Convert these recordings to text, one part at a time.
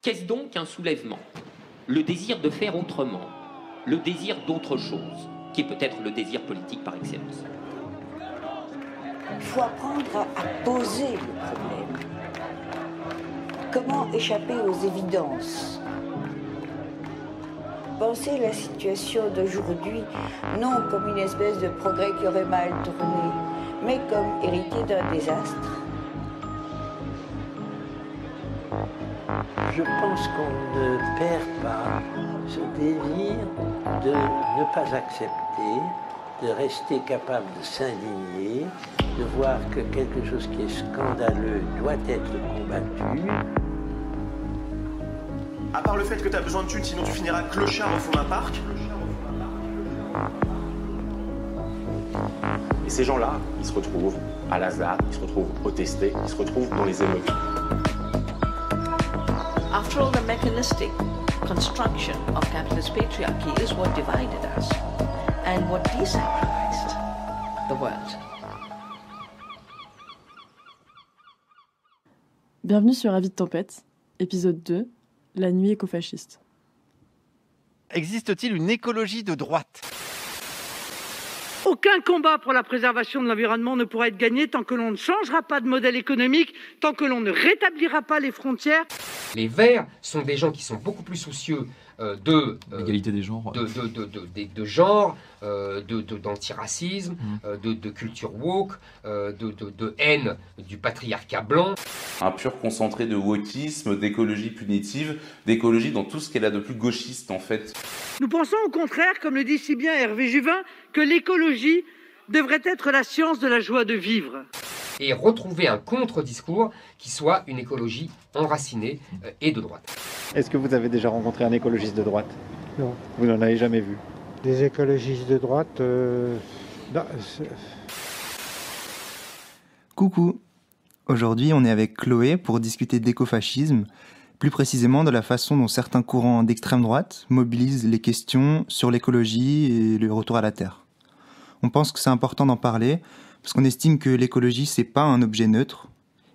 Qu'est-ce donc qu'un soulèvement? Le désir de faire autrement, le désir d'autre chose, qui est peut-être le désir politique par excellence. Il faut apprendre à poser le problème. Comment échapper aux évidences? Penser la situation d'aujourd'hui non comme une espèce de progrès qui aurait mal tourné, mais comme hérité d'un désastre. Je pense qu'on ne perd pas ce désir de ne pas accepter, de rester capable de s'indigner, de voir que quelque chose qui est scandaleux doit être combattu. À part le fait que tu as besoin de thunes, sinon tu finiras clochard au fond d'un parc. Et ces gens-là, ils se retrouvent à la ZAD, ils se retrouvent au testé, ils se retrouvent dans les émeutes. After all, the mechanistic construction of capitalist patriarchy is what divided us and what decentralized the world. Bienvenue sur Avis de Tempête, épisode 2, la nuit écofasciste. Existe-t-il une écologie de droite ? Aucun combat pour la préservation de l'environnement ne pourra être gagné tant que l'on ne changera pas de modèle économique, tant que l'on ne rétablira pas les frontières. Les Verts sont des gens qui sont beaucoup plus soucieux l'égalité des genres, de genre, d'antiracisme, de culture woke, de haine du patriarcat blanc. Un pur concentré de wokisme, d'écologie punitive, d'écologie dans tout ce qu'elle a de plus gauchiste en fait. Nous pensons au contraire, comme le dit si bien Hervé Juvin, que l'écologie devrait être la science de la joie de vivre. Et retrouver un contre-discours qui soit une écologie enracinée et de droite. Est-ce que vous avez déjà rencontré un écologiste de droite? Non. Vous n'en avez jamais vu? Des écologistes de droite non, Coucou. Aujourd'hui, on est avec Chloé pour discuter d'écofascisme, plus précisément de la façon dont certains courants d'extrême droite mobilisent les questions sur l'écologie et le retour à la Terre. On pense que c'est important d'en parler, parce qu'on estime que l'écologie, c'est pas un objet neutre.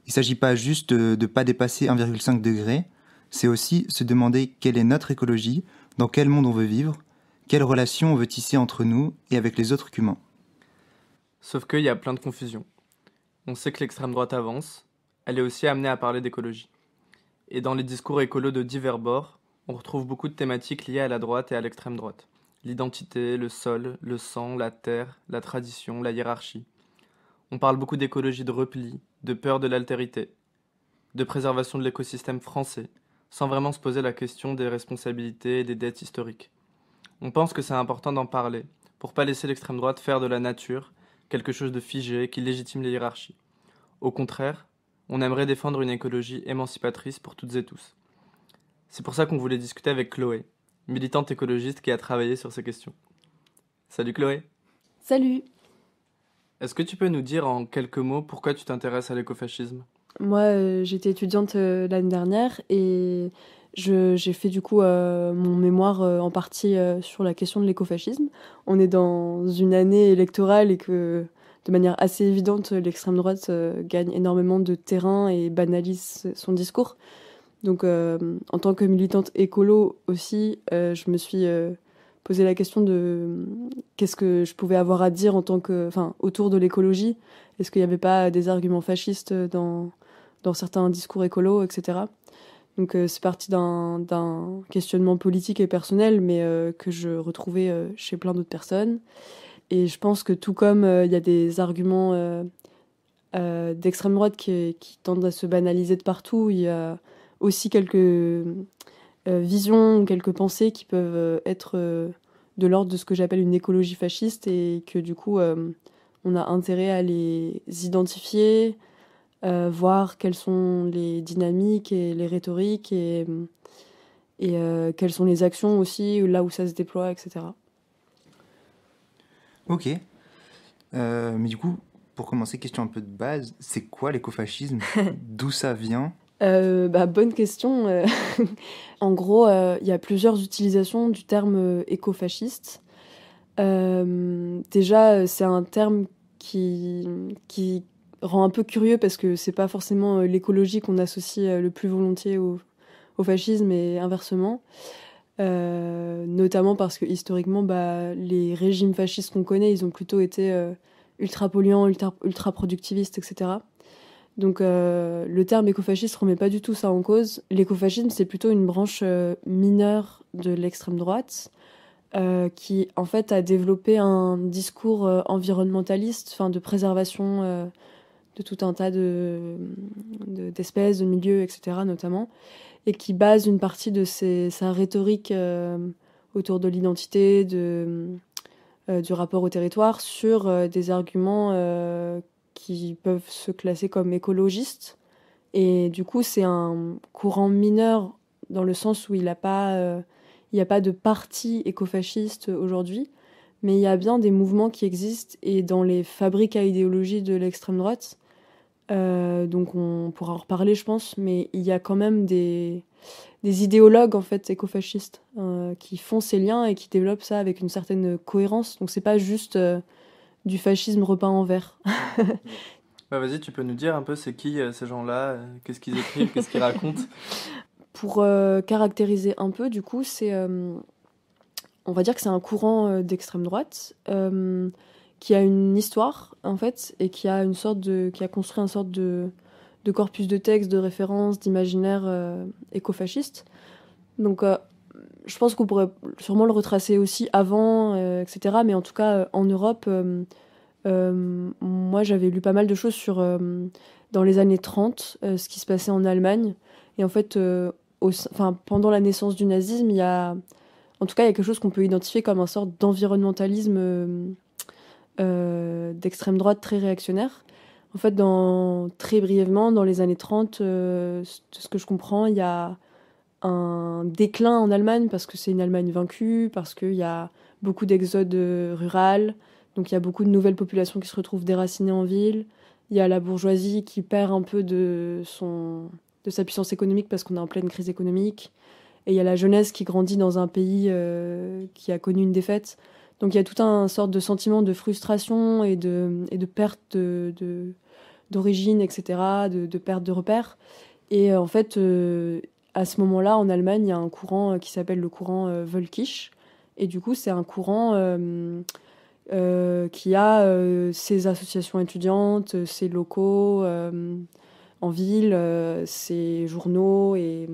Il ne s'agit pas juste de ne pas dépasser 1,5 degré, c'est aussi se demander quelle est notre écologie, dans quel monde on veut vivre, quelles relations on veut tisser entre nous et avec les autres humains. Sauf qu'il y a plein de confusion. On sait que l'extrême droite avance, elle est aussi amenée à parler d'écologie. Et dans les discours écolos de divers bords, on retrouve beaucoup de thématiques liées à la droite et à l'extrême droite. L'identité, le sol, le sang, la terre, la tradition, la hiérarchie. On parle beaucoup d'écologie de repli, de peur de l'altérité, de préservation de l'écosystème français, sans vraiment se poser la question des responsabilités et des dettes historiques. On pense que c'est important d'en parler, pour pas laisser l'extrême droite faire de la nature quelque chose de figé qui légitime les hiérarchies. Au contraire, on aimerait défendre une écologie émancipatrice pour toutes et tous. C'est pour ça qu'on voulait discuter avec Chloé, militante écologiste qui a travaillé sur ces questions. Salut Chloé. Salut. Est-ce que tu peux nous dire en quelques mots pourquoi tu t'intéresses à l'écofascisme ? Moi, j'étais étudiante l'année dernière et j'ai fait du coup mon mémoire en partie sur la question de l'écofascisme. On est dans une année électorale et que de manière assez évidente, l'extrême droite gagne énormément de terrain et banalise son discours. Donc en tant que militante écolo aussi, je me suis posé la question de qu'est-ce que je pouvais avoir à dire autour de l'écologie. Est-ce qu'il n'y avait pas des arguments fascistes dans certains discours écolos, etc. Donc c'est parti d'un questionnement politique et personnel, mais que je retrouvais chez plein d'autres personnes. Et je pense que tout comme il y a des arguments d'extrême droite qui tendent à se banaliser de partout, il y a aussi quelques visions, quelques pensées qui peuvent être de l'ordre de ce que j'appelle une écologie fasciste et que du coup on a intérêt à les identifier, voir quelles sont les dynamiques et les rhétoriques et quelles sont les actions aussi, là où ça se déploie, etc. Ok. Mais du coup, pour commencer, question un peu de base, c'est quoi l'écofascisme? D'où ça vient? Bonne question. En gros, il y a plusieurs utilisations du terme écofasciste. Déjà, c'est un terme qui rend un peu curieux parce que c'est pas forcément l'écologie qu'on associe le plus volontiers au fascisme et inversement. Notamment parce que historiquement, les régimes fascistes qu'on connaît, ils ont plutôt été ultra polluants, ultra productivistes, etc. Donc le terme écofasciste ne remet pas du tout ça en cause. L'écofascisme, c'est plutôt une branche mineure de l'extrême droite qui en fait a développé un discours environnementaliste, de préservation de tout un tas d'espèces, de milieux, etc. notamment, et qui base une partie de sa rhétorique autour de l'identité, du rapport au territoire, sur des arguments qui peuvent se classer comme écologistes. Et du coup, c'est un courant mineur dans le sens où il n'y a pas de parti écofasciste aujourd'hui, mais il y a bien des mouvements qui existent, et dans les fabriques à idéologie de l'extrême droite, donc on pourra en reparler, je pense, mais il y a quand même des idéologues en fait écofascistes qui font ces liens et qui développent ça avec une certaine cohérence. Donc c'est pas juste du fascisme repeint en vert. Vas-y, tu peux nous dire un peu c'est qui ces gens-là, qu'est-ce qu'ils écrivent, qu'est-ce qu'ils racontent? Pour caractériser un peu, du coup, on va dire que c'est un courant d'extrême droite qui a une histoire, en fait, et qui a construit une sorte de corpus de textes, de références, d'imaginaire écofasciste. Donc, je pense qu'on pourrait sûrement le retracer aussi avant, etc. Mais en tout cas, en Europe, moi, j'avais lu pas mal de choses dans les années 30, ce qui se passait en Allemagne. Et en fait, pendant la naissance du nazisme, il y a quelque chose qu'on peut identifier comme une sorte d'environnementalisme d'extrême droite très réactionnaire. En fait, très brièvement, dans les années 30, de ce que je comprends, il y a un déclin en Allemagne parce que c'est une Allemagne vaincue, parce qu'il y a beaucoup d'exode rural, donc il y a beaucoup de nouvelles populations qui se retrouvent déracinées en ville. Il y a la bourgeoisie qui perd un peu de sa puissance économique parce qu'on est en pleine crise économique. Et il y a la jeunesse qui grandit dans un pays qui a connu une défaite. Donc il y a tout un sorte de sentiment de frustration et de perte d'origine, etc., de perte de repères. Et en fait, à ce moment-là, en Allemagne, il y a un courant qui s'appelle le courant Völkisch. Et du coup, c'est un courant qui a ses associations étudiantes, ses locaux en ville, ses journaux et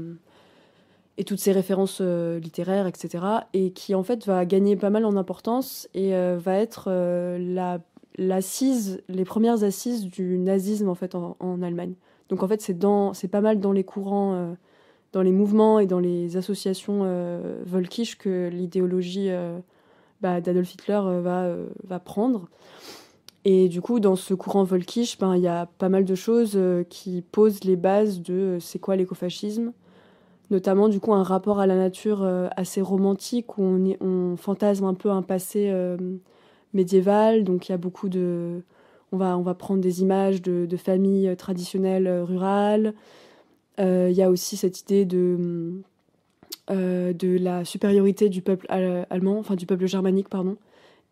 toutes ces références littéraires, etc. Et qui, en fait, va gagner pas mal en importance et va être les premières assises du nazisme, en fait, en Allemagne. Donc, en fait, c'est pas mal dans les courants, dans les mouvements et dans les associations Völkisch que l'idéologie d'Adolf Hitler va prendre. Et du coup, dans ce courant Völkisch, il y a pas mal de choses qui posent les bases de c'est quoi l'écofascisme. Notamment, du coup, un rapport à la nature assez romantique où on fantasme un peu un passé médiéval. Donc, il y a beaucoup de... On va prendre des images de familles traditionnelles rurales. Il y a aussi cette idée de la supériorité du peuple allemand, du peuple germanique, pardon.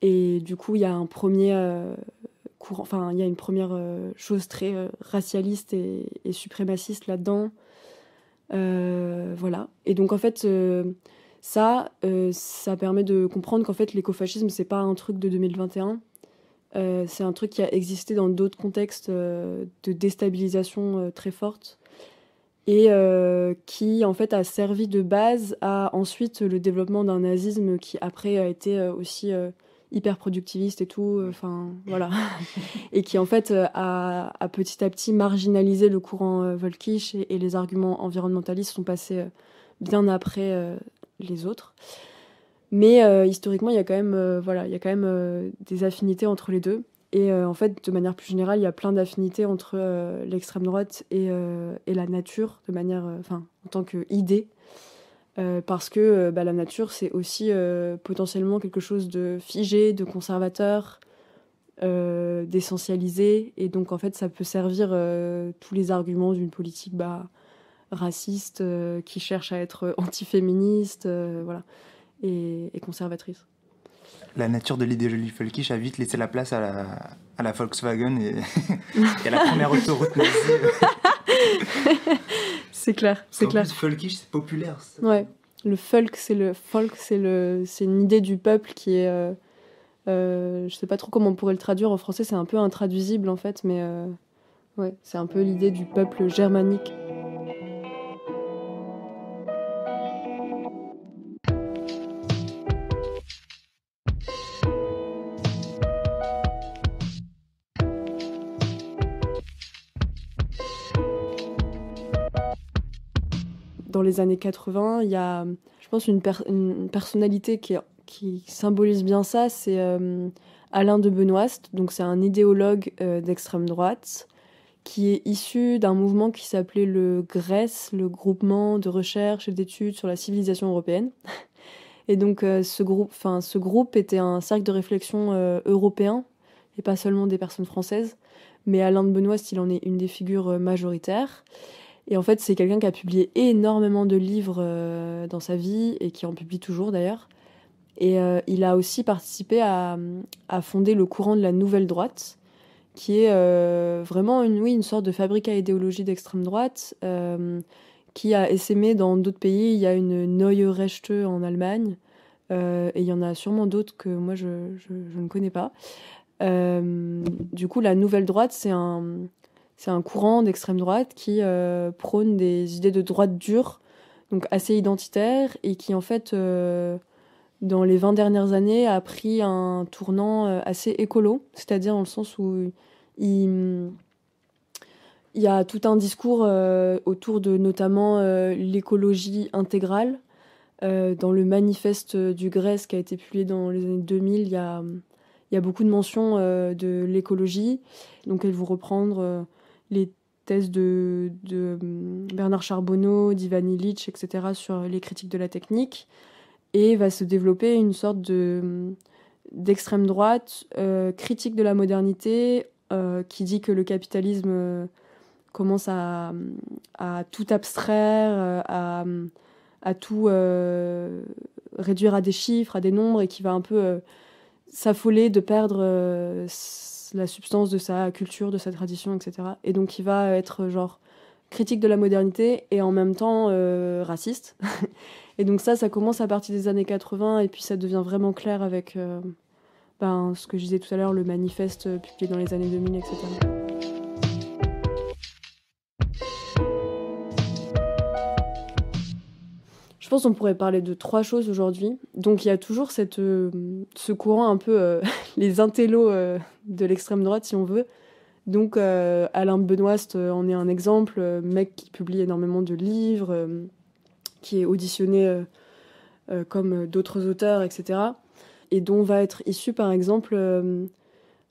Et du coup, il y a un premier il y a une première chose très racialiste et suprémaciste là-dedans. Voilà. Et donc, en fait, ça permet de comprendre qu'en fait, l'écofascisme, c'est pas un truc de 2021. C'est un truc qui a existé dans d'autres contextes de déstabilisation très forte et qui, en fait, a servi de base à ensuite le développement d'un nazisme qui, après, a été aussi hyper productiviste et tout, voilà. Et qui, en fait, a petit à petit marginalisé le courant Völkisch et les arguments environnementalistes sont passés bien après les autres. Mais historiquement, il y a quand même, des affinités entre les deux. Et en fait, de manière plus générale, il y a plein d'affinités entre l'extrême droite et la nature, de manière, en tant qu'idée. Parce que la nature, c'est aussi potentiellement quelque chose de figé, de conservateur, d'essentialisé. Et donc, en fait, ça peut servir tous les arguments d'une politique raciste qui cherche à être antiféministe, voilà, et conservatrice. La nature de l'idéologie Völkisch a vite laissé la place à la Volkswagen et à la première autoroute nazie. C'est clair, c'est clair. En plus, folkish, c'est populaire. Ouais. Le folk, c'est une idée du peuple qui est... je sais pas trop comment on pourrait le traduire en français, c'est un peu intraduisible en fait, mais ouais, c'est un peu l'idée du peuple germanique. Dans les années 80, il y a, je pense, une personnalité qui symbolise bien ça, c'est Alain de Benoist. Donc c'est un idéologue d'extrême droite qui est issu d'un mouvement qui s'appelait le GRES, le Groupement de recherche et d'études sur la civilisation européenne. Et donc ce groupe était un cercle de réflexion européen, et pas seulement des personnes françaises. Mais Alain de Benoist, il en est une des figures majoritaires. Et en fait, c'est quelqu'un qui a publié énormément de livres dans sa vie, et qui en publie toujours d'ailleurs. Et il a aussi participé à fonder le courant de la nouvelle droite, qui est vraiment une sorte de fabrique à idéologie d'extrême droite, qui a essaimé dans d'autres pays. Il y a une Neue Rechte en Allemagne, et il y en a sûrement d'autres que moi je ne connais pas. Du coup, la nouvelle droite, c'est un courant d'extrême droite qui prône des idées de droite dure, donc assez identitaires, et qui en fait, dans les 20 dernières années, a pris un tournant assez écolo, c'est-à-dire dans le sens où il y a tout un discours autour de notamment l'écologie intégrale. Dans le manifeste du GRES qui a été publié dans les années 2000, il y a beaucoup de mentions de l'écologie. Donc elles vont reprendre les thèses de Bernard Charbonneau, d'Ivan Illich, etc. sur les critiques de la technique. Et va se développer une sorte d'extrême droite critique de la modernité, qui dit que le capitalisme commence à tout abstraire, à tout réduire à des chiffres, à des nombres, et qui va un peu s'affoler de perdre la substance de sa culture, de sa tradition, etc. Et donc il va être genre critique de la modernité et en même temps raciste. Et donc ça commence à partir des années 80, et puis ça devient vraiment clair avec ce que je disais tout à l'heure, le manifeste publié dans les années 2000, etc. Je pense qu'on pourrait parler de 3 choses aujourd'hui. Donc il y a toujours ce courant un peu, les intellos de l'extrême droite, si on veut. Donc Alain Benoist en est un exemple, mec qui publie énormément de livres, qui est auditionné comme d'autres auteurs, etc. Et dont va être issu, par exemple,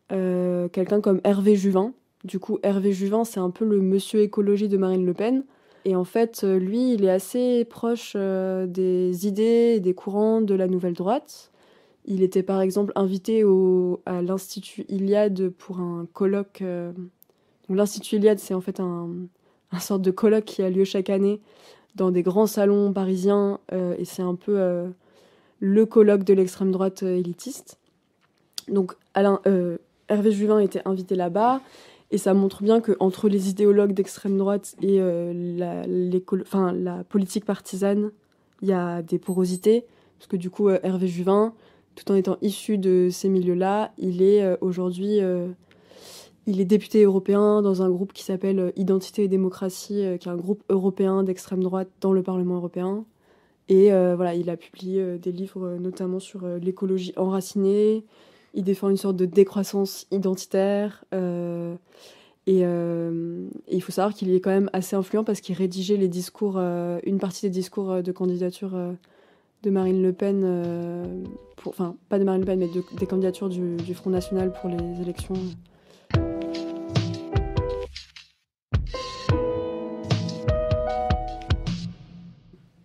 quelqu'un comme Hervé Juvin. Du coup, Hervé Juvin, c'est un peu le monsieur écologie de Marine Le Pen. Et en fait, lui, il est assez proche des idées et des courants de la nouvelle droite. Il était par exemple invité à l'Institut Iliade pour un colloque. Donc, l'Institut Iliade, c'est en fait un sorte de colloque qui a lieu chaque année dans des grands salons parisiens. Et c'est un peu le colloque de l'extrême droite élitiste. Donc Hervé Juvin était invité là-bas. Et ça montre bien qu'entre les idéologues d'extrême droite et la politique partisane, il y a des porosités. Parce que du coup, Hervé Juvin, tout en étant issu de ces milieux-là, il est aujourd'hui il est député européen dans un groupe qui s'appelle Identité et démocratie, qui est un groupe européen d'extrême droite dans le Parlement européen. Et il a publié des livres notamment sur l'écologie enracinée. Il défend une sorte de décroissance identitaire. Et il faut savoir qu'il est quand même assez influent parce qu'il rédigeait les discours, une partie des discours de candidature de Marine Le Pen, pas de Marine Le Pen, mais des candidatures du Front National pour les élections.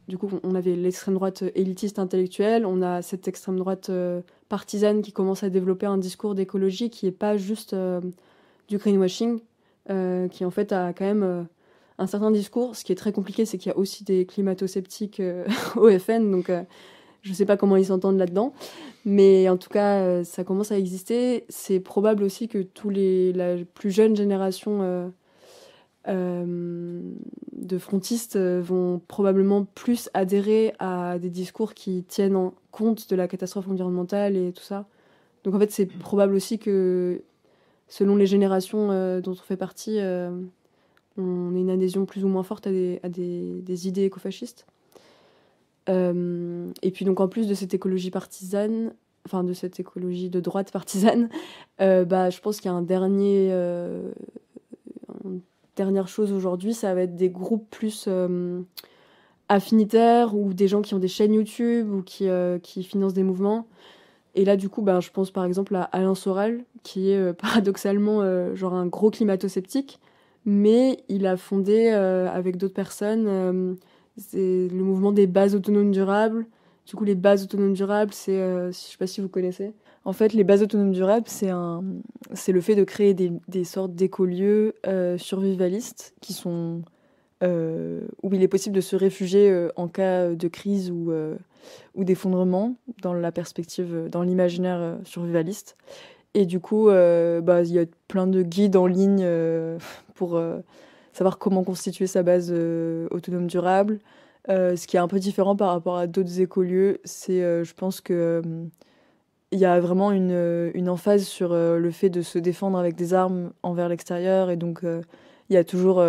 Du coup, on avait l'extrême droite élitiste intellectuelle, on a cette extrême droite partisane qui commence à développer un discours d'écologie qui n'est pas juste du greenwashing, qui en fait a quand même un certain discours. Ce qui est très compliqué, c'est qu'il y a aussi des climato-sceptiques au FN, donc je ne sais pas comment ils s'entendent là-dedans. Mais en tout cas, ça commence à exister. C'est probable aussi que la plus jeune génération de frontistes vont probablement plus adhérer à des discours qui tiennent en compte de la catastrophe environnementale et tout ça. Donc en fait, c'est probable aussi que, selon les générations dont on fait partie, on ait une adhésion plus ou moins forte à des idées écofascistes. Et puis donc en plus de cette écologie partisane, enfin de cette écologie de droite partisane, je pense qu'il y a dernière chose aujourd'hui, ça va être des groupes plus affinitaires ou des gens qui ont des chaînes YouTube ou qui financent des mouvements. Et là, du coup, je pense par exemple à Alain Soral, qui est paradoxalement genre un gros climato-sceptique, mais il a fondé avec d'autres personnes c'est le mouvement des bases autonomes durables. Du coup, les bases autonomes durables, c'est, je ne sais pas si vous connaissez. En fait, les bases autonomes durables, c'est le fait de créer des sortes d'écolieux survivalistes qui sont, où il est possible de se réfugier en cas de crise ou d'effondrement dans la perspective, dans l'imaginaire survivaliste. Et du coup, il y a plein de guides en ligne pour savoir comment constituer sa base autonome durable. Ce qui est un peu différent par rapport à d'autres écolieux, c'est, je pense que il y a vraiment une emphase sur le fait de se défendre avec des armes envers l'extérieur. Et donc, il y a toujours,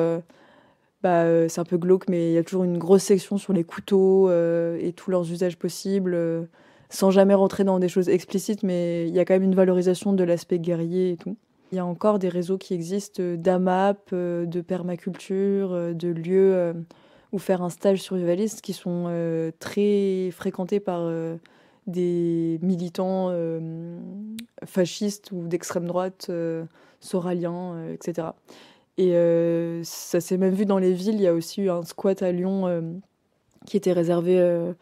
c'est un peu glauque, mais il y a toujours une grosse section sur les couteaux et tous leurs usages possibles, sans jamais rentrer dans des choses explicites, mais il y a quand même une valorisation de l'aspect guerrier et tout. Il y a encore des réseaux qui existent d'AMAP, de permaculture, de lieux où faire un stage survivaliste qui sont très fréquentés par des militants fascistes ou d'extrême droite, soraliens, etc. Et ça s'est même vu dans les villes. Il y a aussi eu un squat à Lyon qui était réservé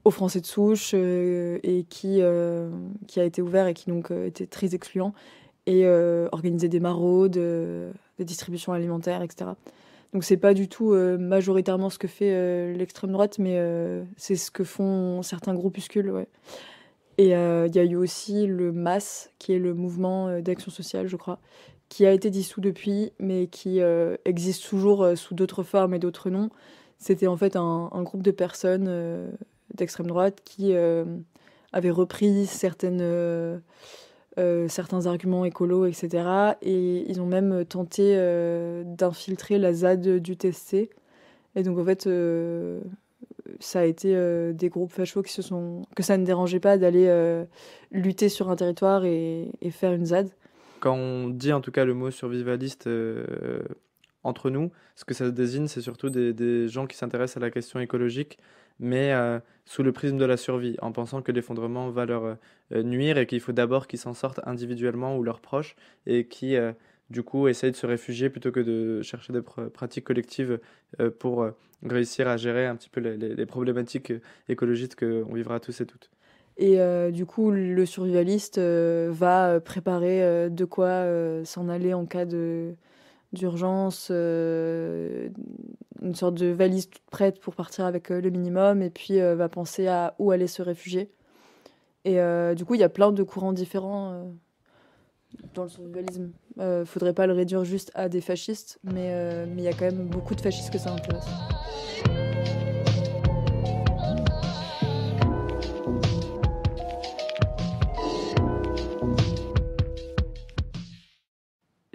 aux Français de souche et qui a été ouvert et qui donc était très excluant et organisait des maraudes, des distributions alimentaires, etc. Donc c'est pas du tout majoritairement ce que fait l'extrême droite, mais c'est ce que font certains groupuscules, ouais. Et il y a eu aussi le MAS, qui est le mouvement d'action sociale, je crois, qui a été dissous depuis, mais qui existe toujours sous d'autres formes et d'autres noms. C'était en fait un groupe de personnes d'extrême droite qui avaient repris certains arguments écolos, etc. Et ils ont même tenté d'infiltrer la ZAD du TSC. Et donc, en fait, ça a été des groupes fachos que ça ne dérangeait pas d'aller lutter sur un territoire et faire une ZAD. Quand on dit en tout cas le mot survivaliste entre nous, ce que ça désigne, c'est surtout des gens qui s'intéressent à la question écologique, mais sous le prisme de la survie, en pensant que l'effondrement va leur nuire et qu'il faut d'abord qu'ils s'en sortent individuellement ou leurs proches, et qui, du coup, essayent de se réfugier plutôt que de chercher des pratiques collectives pour réussir à gérer un petit peu les problématiques écologiques qu'on vivra tous et toutes. Et du coup, le survivaliste va préparer de quoi s'en aller en cas d'urgence, une sorte de valise toute prête pour partir avec le minimum, et puis va penser à où aller se réfugier. Et du coup, il y a plein de courants différents dans le survivalisme. Faudrait pas le réduire juste à des fascistes, mais il y a quand même beaucoup de fascistes que ça intéresse.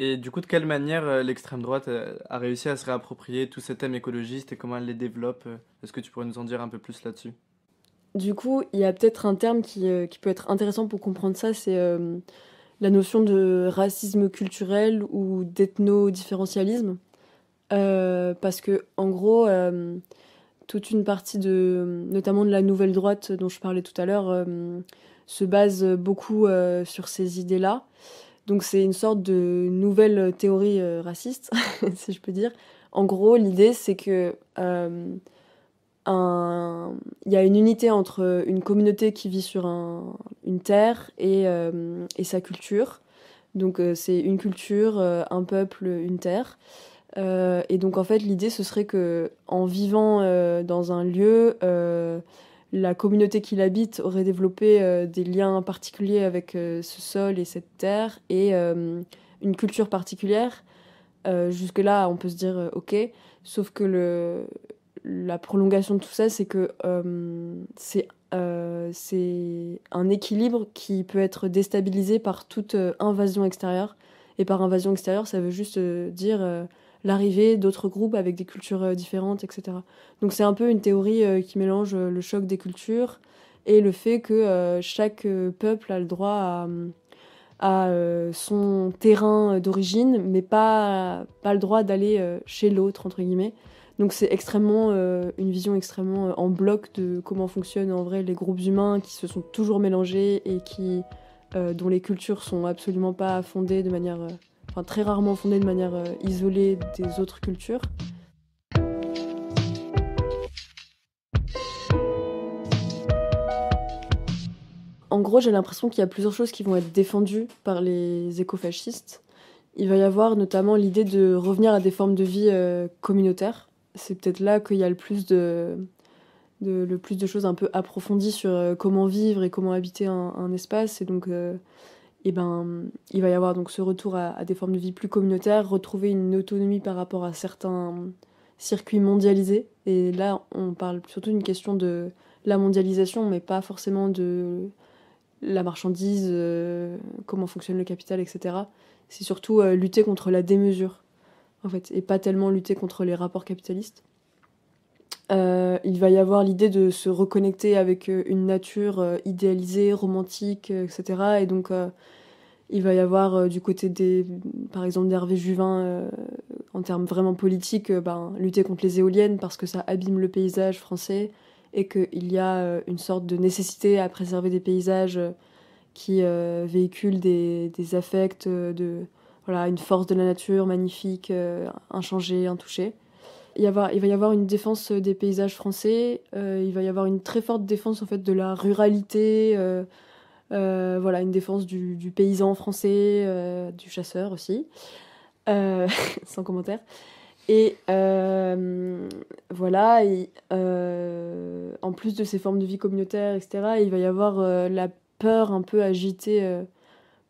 Et du coup, de quelle manière l'extrême droite a réussi à se réapproprier tous ces thèmes écologistes et comment elle les développe? Est-ce que tu pourrais nous en dire un peu plus là-dessus? Du coup, il y a peut-être un terme qui peut être intéressant pour comprendre ça, c'est la notion de racisme culturel ou d'ethno-différentialisme. Parce que, en gros, toute une partie notamment de la nouvelle droite dont je parlais tout à l'heure, se base beaucoup sur ces idées-là. Donc c'est une sorte de nouvelle théorie raciste, si je peux dire. En gros, l'idée, c'est que il y a une unité entre une communauté qui vit sur une terre et sa culture. Donc c'est une culture, un peuple, une terre. Et donc en fait, l'idée, ce serait que en vivant dans un lieu, la communauté qui l'habite aurait développé des liens particuliers avec ce sol et cette terre et une culture particulière Jusque-là, on peut se dire ok, sauf que la prolongation de tout ça, c'est que c'est un équilibre qui peut être déstabilisé par toute invasion extérieure. Et par invasion extérieure, ça veut juste dire l'arrivée d'autres groupes avec des cultures différentes, etc. Donc c'est un peu une théorie qui mélange le choc des cultures et le fait que chaque peuple a le droit à son terrain d'origine, mais pas le droit d'aller chez l'autre, entre guillemets. Donc c'est extrêmement une vision extrêmement en bloc de comment fonctionnent en vrai les groupes humains qui se sont toujours mélangés et dont les cultures sont absolument pas fondées de manière... Enfin, très rarement fondées de manière isolée des autres cultures. En gros, j'ai l'impression qu'il y a plusieurs choses qui vont être défendues par les écofascistes. Il va y avoir notamment l'idée de revenir à des formes de vie communautaires. C'est peut-être là qu'il y a le plus de choses un peu approfondies sur comment vivre et comment habiter un espace. Et donc... il va y avoir donc ce retour à des formes de vie plus communautaires, retrouver une autonomie par rapport à certains circuits mondialisés. Et là, on parle surtout d'une question de la mondialisation, mais pas forcément de la marchandise, comment fonctionne le capital, etc. C'est surtout lutter contre la démesure, en fait, et pas tellement lutter contre les rapports capitalistes. Il va y avoir l'idée de se reconnecter avec une nature idéalisée, romantique, etc. Et donc, il va y avoir du côté par exemple d'Hervé Juvin, en termes vraiment politiques, lutter contre les éoliennes parce que ça abîme le paysage français et qu'il y a une sorte de nécessité à préserver des paysages qui véhiculent des affects, une force de la nature magnifique, inchangée, intouchée. Il va y avoir une défense des paysages français, il va y avoir une très forte défense en fait, de la ruralité, une défense du paysan français, du chasseur aussi, sans commentaire. Et en plus de ces formes de vie communautaire, etc., il va y avoir la peur un peu agitée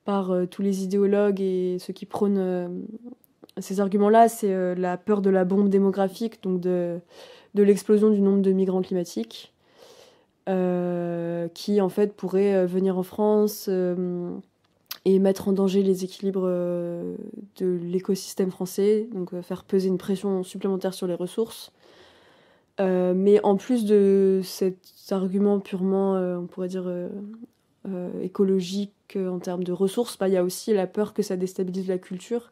par tous les idéologues et ceux qui prônent... Ces arguments-là, c'est la peur de la bombe démographique, donc de l'explosion du nombre de migrants climatiques, qui en fait pourraient venir en France et mettre en danger les équilibres de l'écosystème français, donc faire peser une pression supplémentaire sur les ressources. Mais en plus de cet argument purement, on pourrait dire, écologique en termes de ressources, il y a aussi la peur que ça déstabilise la culture.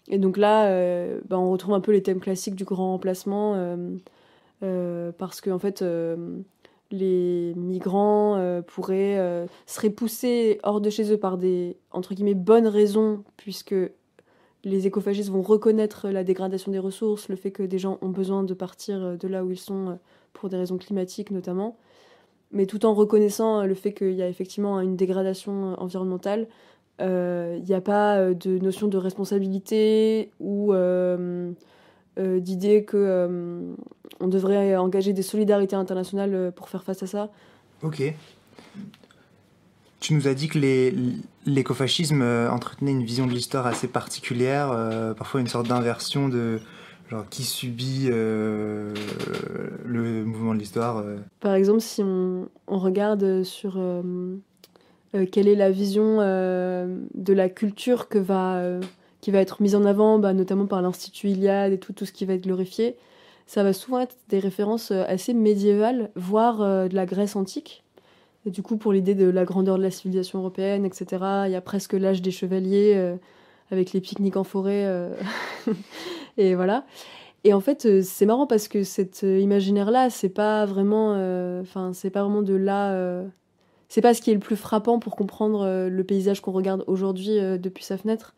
Et donc là, on retrouve un peu les thèmes classiques du grand remplacement, parce que en fait, les migrants seraient poussés hors de chez eux par des, entre guillemets, bonnes raisons, puisque les écofascistes vont reconnaître la dégradation des ressources, le fait que des gens ont besoin de partir de là où ils sont pour des raisons climatiques notamment, mais tout en reconnaissant le fait qu'il y a effectivement une dégradation environnementale. Il n'y a pas de notion de responsabilité ou d'idée qu'on devrait engager des solidarités internationales pour faire face à ça. Ok. Tu nous as dit que l'écofascisme entretenait une vision de l'histoire assez particulière, parfois une sorte d'inversion de genre qui subit le mouvement de l'histoire. Par exemple, si on regarde sur... quelle est la vision de la culture qui va être mise en avant, notamment par l'Institut Iliade et tout ce qui va être glorifié. Ça va souvent être des références assez médiévales, voire de la Grèce antique. Et du coup, pour l'idée de la grandeur de la civilisation européenne, etc., il y a presque l'âge des chevaliers, avec les pique-niques en forêt. Et voilà. Et en fait, c'est marrant parce que cet imaginaire-là, c'est pas vraiment de là... c'est pas ce qui est le plus frappant pour comprendre le paysage qu'on regarde aujourd'hui depuis sa fenêtre.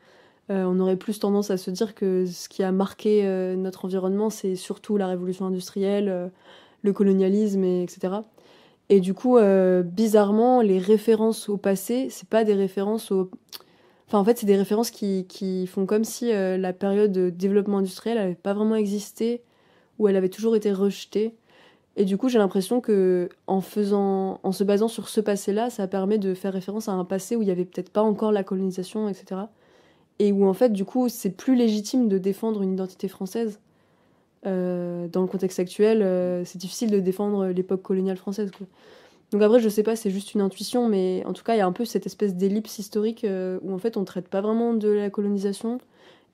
On aurait plus tendance à se dire que ce qui a marqué notre environnement, c'est surtout la révolution industrielle, le colonialisme, etc. Et du coup, bizarrement, les références au passé, c'est pas des références au... Enfin, en fait, c'est des références qui font comme si la période de développement industriel n'avait pas vraiment existé, ou elle avait toujours été rejetée. Et du coup, j'ai l'impression que en se basant sur ce passé-là, ça permet de faire référence à un passé où il n'y avait peut-être pas encore la colonisation, etc. et où en fait du coup c'est plus légitime de défendre une identité française. Dans le contexte actuel, c'est difficile de défendre l'époque coloniale française, quoi. Donc après, je sais pas, c'est juste une intuition, mais en tout cas, il y a un peu cette espèce d'ellipse historique où en fait on traite pas vraiment de la colonisation,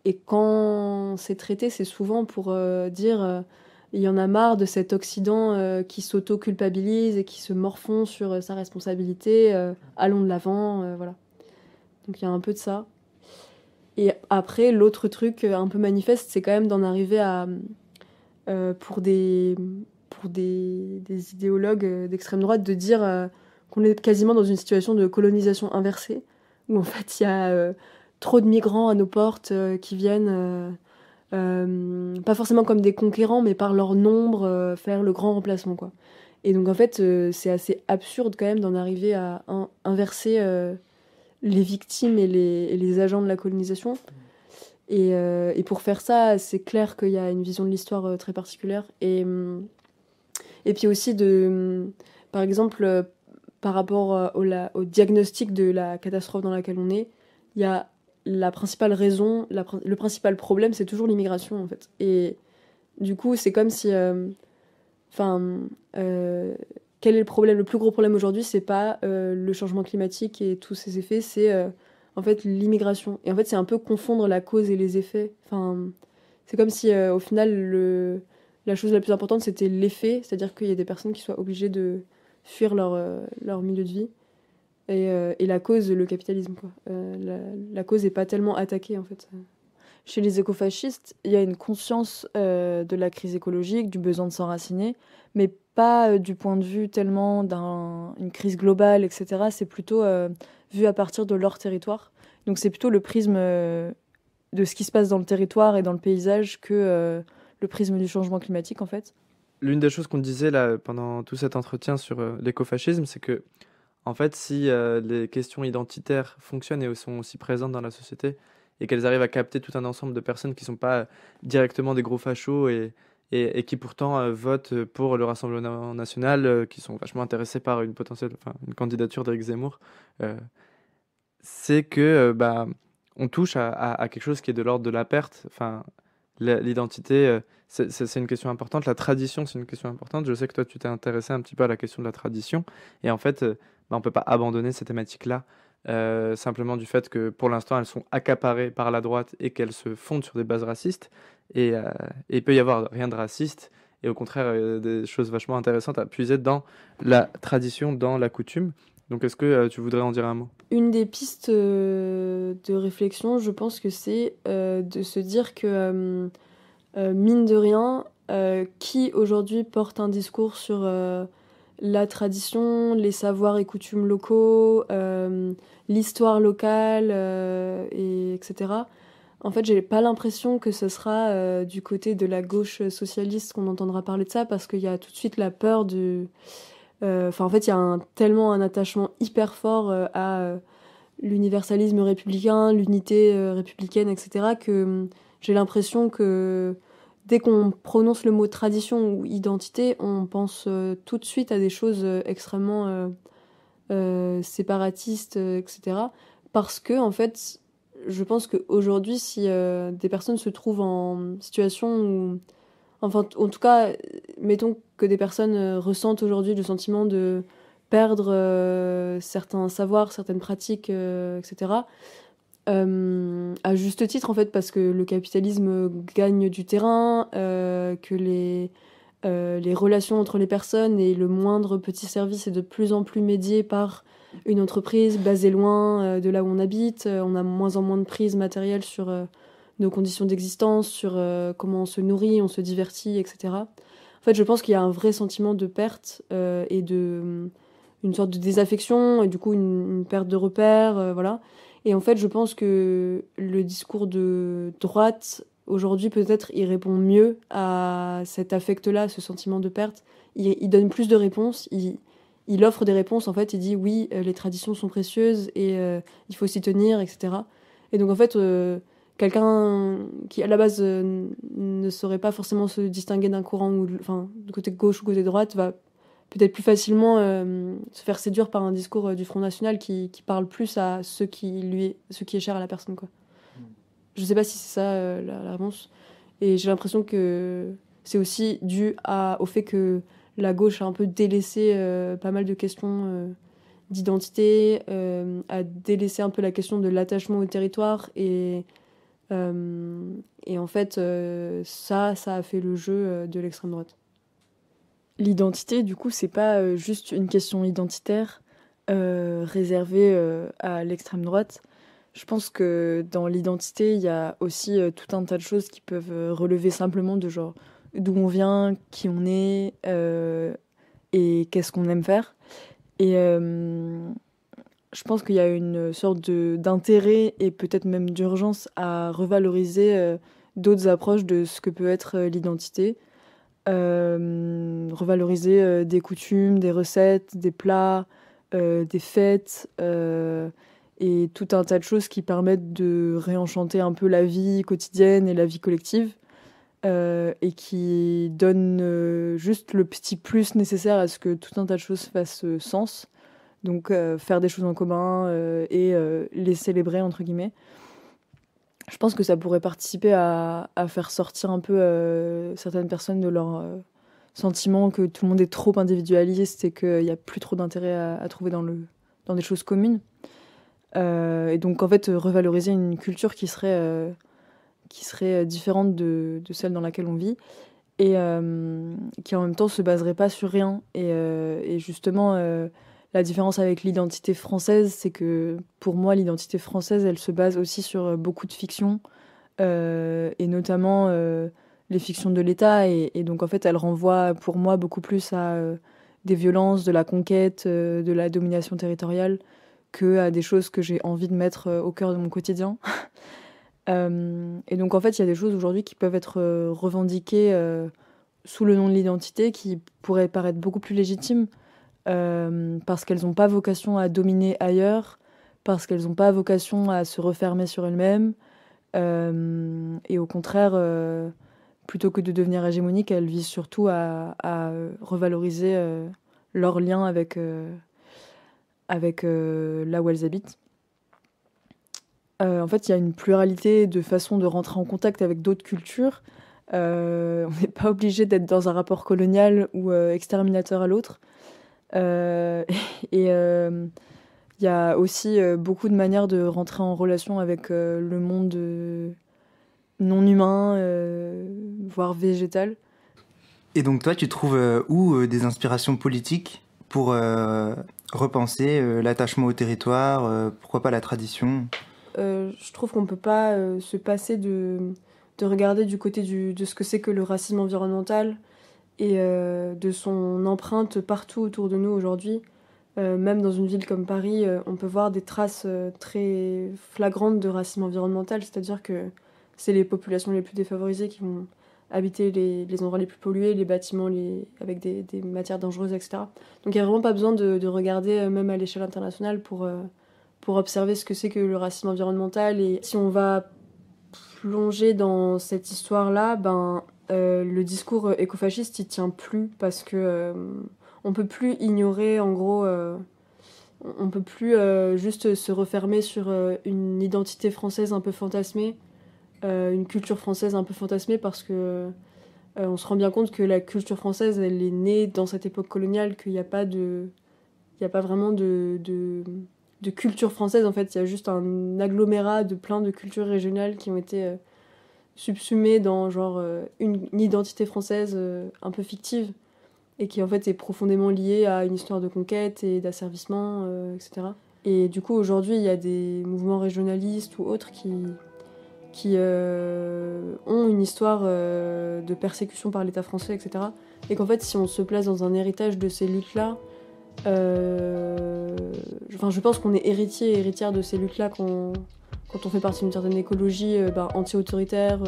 et quand c'est traité, c'est souvent pour dire il y en a marre de cet Occident qui s'auto-culpabilise et qui se morfond sur sa responsabilité, allons de l'avant, voilà. Donc il y a un peu de ça. Et après, l'autre truc un peu manifeste, c'est quand même d'en arriver à, pour des idéologues d'extrême droite, de dire qu'on est quasiment dans une situation de colonisation inversée, où en fait il y a trop de migrants à nos portes qui viennent, pas forcément comme des conquérants, mais par leur nombre, faire le grand remplacement, quoi. Et donc en fait, c'est assez absurde quand même d'en arriver à inverser les victimes et les agents de la colonisation. Et pour faire ça, c'est clair qu'il y a une vision de l'histoire très particulière. Et puis aussi, par exemple, par rapport au diagnostic de la catastrophe dans laquelle on est, il y a la principale raison, le principal problème, c'est toujours l'immigration, en fait. Et du coup, c'est comme si... quel est le problème? Le plus gros problème aujourd'hui, c'est pas le changement climatique et tous ses effets, c'est en fait l'immigration. Et en fait, c'est un peu confondre la cause et les effets. C'est comme si au final, la chose la plus importante, c'était l'effet, c'est-à-dire qu'il y a des personnes qui soient obligées de fuir leur milieu de vie. Et la cause, le capitalisme, quoi. La cause n'est pas tellement attaquée, en fait. Chez les écofascistes, il y a une conscience de la crise écologique, du besoin de s'enraciner, mais pas du point de vue tellement d'une crise globale, etc. C'est plutôt vu à partir de leur territoire. Donc c'est plutôt le prisme de ce qui se passe dans le territoire et dans le paysage que le prisme du changement climatique, en fait. L'une des choses qu'on disait là, pendant tout cet entretien sur l'écofascisme, c'est que en fait, si les questions identitaires fonctionnent et sont aussi présentes dans la société, et qu'elles arrivent à capter tout un ensemble de personnes qui ne sont pas directement des gros fachos et qui pourtant votent pour le Rassemblement national, qui sont vachement intéressés par une candidature d'Éric Zemmour, c'est que on touche à quelque chose qui est de l'ordre de la perte. L'identité, c'est une question importante. La tradition, c'est une question importante. Je sais que toi, tu t'es intéressé un petit peu à la question de la tradition. Et en fait, on ne peut pas abandonner ces thématiques-là. Simplement du fait que pour l'instant elles sont accaparées par la droite et qu'elles se fondent sur des bases racistes et il peut y avoir rien de raciste et au contraire des choses vachement intéressantes à puiser dans la tradition, dans la coutume. Donc est-ce que tu voudrais en dire un mot? Une des pistes de réflexion, je pense que c'est de se dire que mine de rien, qui aujourd'hui porte un discours sur la tradition, les savoirs et coutumes locaux, l'histoire locale, etc. En fait, j'ai pas l'impression que ce sera du côté de la gauche socialiste qu'on entendra parler de ça, parce qu'il y a tout de suite la peur du... en fait, il y a tellement un attachement hyper fort à l'universalisme républicain, l'unité républicaine, etc., que j'ai l'impression que dès qu'on prononce le mot tradition ou identité, on pense tout de suite à des choses extrêmement séparatistes, etc. Parce que, en fait, je pense qu'aujourd'hui, si des personnes se trouvent en situation où... Enfin, en tout cas, mettons que des personnes ressentent aujourd'hui le sentiment de perdre certains savoirs, certaines pratiques, etc., à juste titre, en fait, parce que le capitalisme gagne du terrain, que les relations entre les personnes et le moindre petit service est de plus en plus médié par une entreprise basée loin de là où on habite. On a moins en moins de prise matérielle sur nos conditions d'existence, sur comment on se nourrit, on se divertit, etc. En fait, je pense qu'il y a un vrai sentiment de perte et une sorte de désaffection et du coup une perte de repères, voilà. Et en fait, je pense que le discours de droite, aujourd'hui, peut-être, il répond mieux à cet affect-là, ce sentiment de perte. Il donne plus de réponses, il offre des réponses, en fait. Il dit, oui, les traditions sont précieuses et il faut s'y tenir, etc. Et donc, en fait, quelqu'un qui, à la base, ne saurait pas forcément se distinguer d'un courant, du côté gauche ou côté droite, va peut-être plus facilement se faire séduire par un discours du Front National qui parle plus à ce qui est cher à la personne, quoi. Je sais pas si c'est ça la réponse. Et j'ai l'impression que c'est aussi dû au fait que la gauche a un peu délaissé pas mal de questions d'identité, a délaissé un peu la question de l'attachement au territoire et en fait ça a fait le jeu de l'extrême droite. L'identité, du coup, c'est pas juste une question identitaire réservée à l'extrême droite. Je pense que dans l'identité, il y a aussi tout un tas de choses qui peuvent relever simplement de genre d'où on vient, qui on est et qu'est-ce qu'on aime faire. Et je pense qu'il y a une sorte d'intérêt et peut-être même d'urgence à revaloriser d'autres approches de ce que peut être l'identité. Revaloriser des coutumes, des recettes, des plats, des fêtes et tout un tas de choses qui permettent de réenchanter un peu la vie quotidienne et la vie collective et qui donnent juste le petit plus nécessaire à ce que tout un tas de choses fassent sens. Donc faire des choses en commun et les célébrer entre guillemets. Je pense que ça pourrait participer à faire sortir un peu certaines personnes de leur sentiment que tout le monde est trop individualiste et qu'il n'y a plus trop d'intérêt à trouver dans des choses communes. Et donc en fait revaloriser une culture qui serait différente de celle dans laquelle on vit et qui en même temps se baserait pas sur rien. Et justement la différence avec l'identité française, c'est que pour moi, l'identité française, elle se base aussi sur beaucoup de fictions, et notamment les fictions de l'État. Et donc, en fait, elle renvoie pour moi beaucoup plus à des violences, de la conquête, de la domination territoriale, que à des choses que j'ai envie de mettre au cœur de mon quotidien. Et donc, en fait, il y a des choses aujourd'hui qui peuvent être revendiquées sous le nom de l'identité, qui pourraient paraître beaucoup plus légitimes, parce qu'elles n'ont pas vocation à dominer ailleurs, parce qu'elles n'ont pas vocation à se refermer sur elles-mêmes, et au contraire, plutôt que de devenir hégémoniques, elles visent surtout à revaloriser leur lien avec là où elles habitent. En fait, il y a une pluralité de façons de rentrer en contact avec d'autres cultures. On n'est pas obligé d'être dans un rapport colonial ou exterminateur à l'autre. Il y a aussi beaucoup de manières de rentrer en relation avec le monde non humain, voire végétal. Et donc toi, tu trouves où des inspirations politiques pour repenser l'attachement au territoire, pourquoi pas la tradition ? Je trouve qu'on ne peut pas se passer de regarder du côté de ce que c'est que le racisme environnemental et de son empreinte partout autour de nous aujourd'hui. Même dans une ville comme Paris, on peut voir des traces très flagrantes de racisme environnemental, c'est-à-dire que c'est les populations les plus défavorisées qui vont habiter les endroits les plus pollués, les bâtiments avec des matières dangereuses, etc. Donc il n'y a vraiment pas besoin de regarder, même à l'échelle internationale, pour observer ce que c'est que le racisme environnemental. Et si on va plonger dans cette histoire-là, le discours écofasciste, il tient plus parce que on peut plus ignorer, en gros, on peut plus juste se refermer sur une identité française un peu fantasmée, une culture française un peu fantasmée, parce que on se rend bien compte que la culture française, elle est née dans cette époque coloniale, qu'il n'y a pas vraiment de culture française. En fait, il y a juste un agglomérat de plein de cultures régionales qui ont été subsumées dans genre une identité française un peu fictive et qui en fait est profondément liée à une histoire de conquête et d'asservissement, etc. Et du coup, aujourd'hui, il y a des mouvements régionalistes ou autres qui ont une histoire de persécution par l'État français, etc. Et qu'en fait, si on se place dans un héritage de ces luttes-là, je pense qu'on est héritier et héritière de ces luttes-là quand on fait partie d'une certaine écologie anti-autoritaire.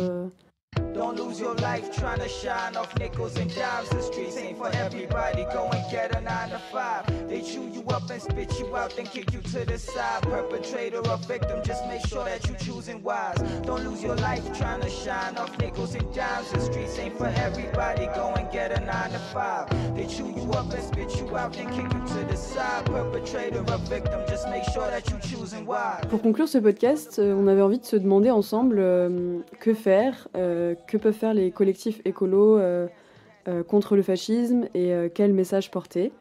Don't lose your life trying to shine off nickels and dimes. The streets ain't for everybody, go and get a 9 to 5. They chew you up and spit you out, then kick you to the side. Perpetrator or victim, just make sure that you choosing wise. Don't lose your life trying to shine off nickels and dimes. The streets ain't for everybody, go and get a 9 to 5. They chew you up and spit you out, then kick you to the side. Perpetrator or victim, just make sure that you choosing wise. Pour conclure ce podcast, on avait envie de se demander ensemble que faire, que peuvent faire les collectifs écolos contre le fascisme et quel message porter.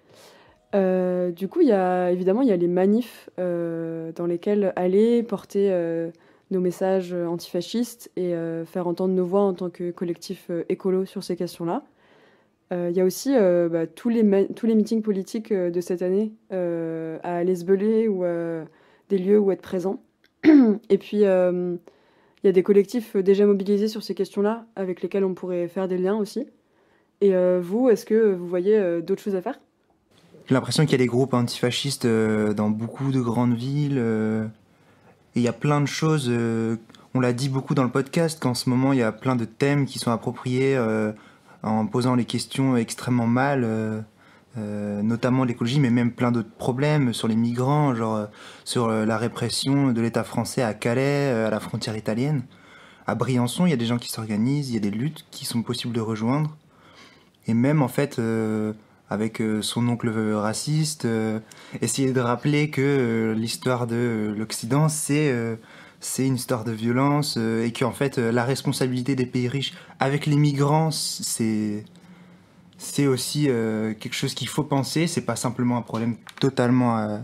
Du coup, il y a les manifs dans lesquels aller porter nos messages antifascistes et faire entendre nos voix en tant que collectif écolo sur ces questions-là. Il y a aussi tous les meetings politiques de cette année à aller se beler ou des lieux où être présent. Et puis, il y a des collectifs déjà mobilisés sur ces questions-là avec lesquels on pourrait faire des liens aussi. Et vous, est-ce que vous voyez d'autres choses à faire ? J'ai l'impression qu'il y a des groupes antifascistes dans beaucoup de grandes villes. Et il y a plein de choses. On l'a dit beaucoup dans le podcast qu'en ce moment, il y a plein de thèmes qui sont appropriés en posant les questions extrêmement mal, notamment l'écologie, mais même plein d'autres problèmes sur les migrants, genre sur la répression de l'État français à Calais, à la frontière italienne. À Briançon, il y a des gens qui s'organisent, il y a des luttes qui sont possibles de rejoindre. Et même, en fait, avec son oncle raciste, essayer de rappeler que l'histoire de l'Occident, c'est une histoire de violence et qu'en fait, la responsabilité des pays riches avec les migrants, c'est aussi quelque chose qu'il faut penser. C'est pas simplement un problème totalement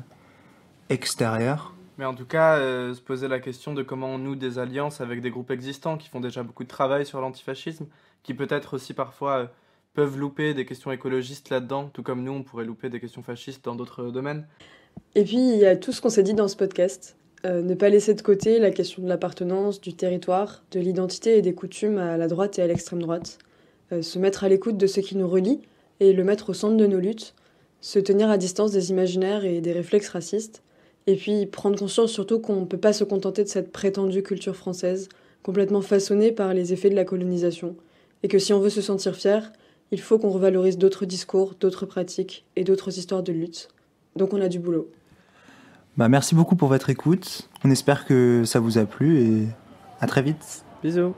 extérieur. Mais en tout cas, se poser la question de comment on noue des alliances avec des groupes existants qui font déjà beaucoup de travail sur l'antifascisme, qui peut-être aussi parfois peuvent louper des questions écologistes là-dedans, tout comme nous, on pourrait louper des questions fascistes dans d'autres domaines. Et puis, il y a tout ce qu'on s'est dit dans ce podcast. Ne pas laisser de côté la question de l'appartenance, du territoire, de l'identité et des coutumes à la droite et à l'extrême droite. Se mettre à l'écoute de ce qui nous relie et le mettre au centre de nos luttes. Se tenir à distance des imaginaires et des réflexes racistes. Et puis prendre conscience surtout qu'on ne peut pas se contenter de cette prétendue culture française, complètement façonnée par les effets de la colonisation. Et que si on veut se sentir fier, il faut qu'on revalorise d'autres discours, d'autres pratiques et d'autres histoires de lutte. Donc on a du boulot. Merci beaucoup pour votre écoute. On espère que ça vous a plu et à très vite. Bisous.